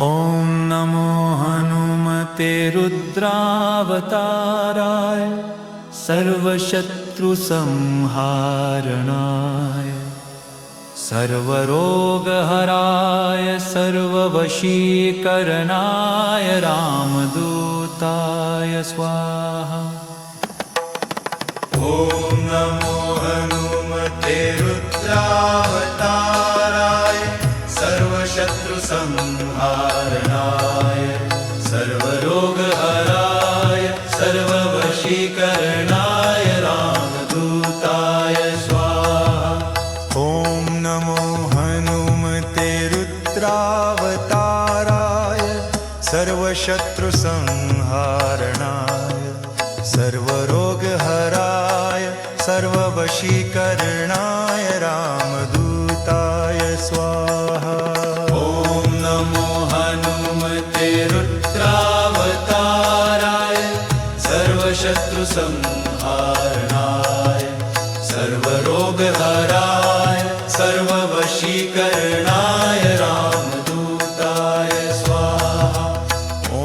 ॐ नमो हनुमते रुद्रावताराय सर्वशत्रुसंहारणाय सर्वरोगहराय सर्ववशीकरणाय रामदूताय स्वाहा। ॐ नमो हनुमते रुद्रावताराय सर्वशत्रुसंहारणाय सर्वरोगहराय सर्ववशीकरणाय रामदूताय स्वाहा। ॐ नमो हनुमते रुद्रावताराय सर्वशत्रुसंहारणाय सर्वरोगहराय सर्ववशीकरणाय रामदूताय स्वाहा। ॐ नमो हनुमते रुद्रावताराय सर्वशत्रुसंहारणाय सर्वरोगहराय सर्ववशीकरणाय रामदूताय स्वाहा। ॐ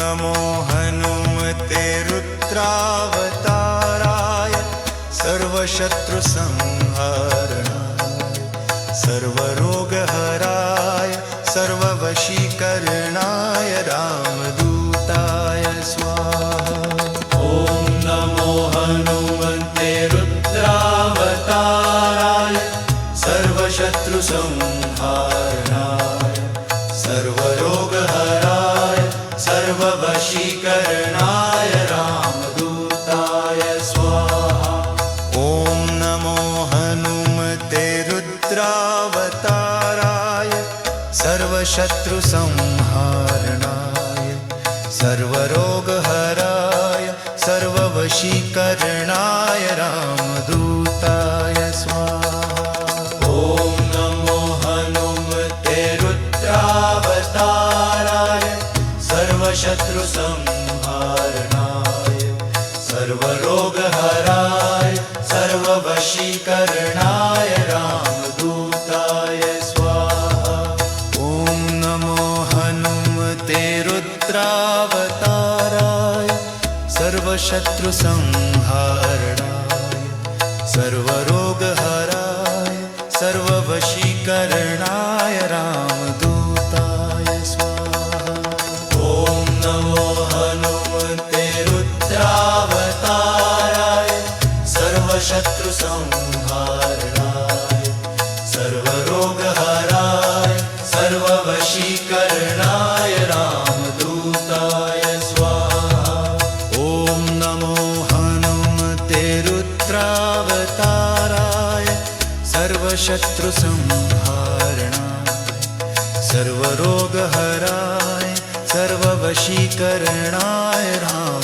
नमो हनुमते रुद्रावताराय सर्वशत्रुसंहारणाय सर्वरोगहराय सर्ववशीकरणाय रामदूताय स्वाहा। ॐ नमो हनुमते रुद्रावताराय सर्वशत्रुसंहारणाय सर्वरोगहराय सर्ववशीकरणाय रामदूताय स्वाहा। ॐ नमो हनुमते रुद्रावताराय सर्वशत्रुसंहारणाय सर्वरोगहराय सर्ववशीकरणाय रामदूताय स्वाहा। ॐ नमो हनुमते रुद्रावताराय सर्वशत्रुसंहारणाय सर्वरोगहराय सर्ववशीकरणाय रामदूताय स्वाहा। ॐ नमो हनुमते रुद्रावताराय सर्वशत्रुसंहारणाय सर्वरोगहराय सर्ववशीकरणाय रामदूताय स्वाहा। ॐ नमो हनुमते रुद्रावताराय सर्वशत्रुसंहारणाय सर्वरोगहराय सर्ववशीकरणाय रामदूताय स्वाहा। ॐ नमो हनुमते रुद्रावताराय सर्वशत्रुसंहारणाय सर्वरोगहराय सर्ववशीकरणाय राम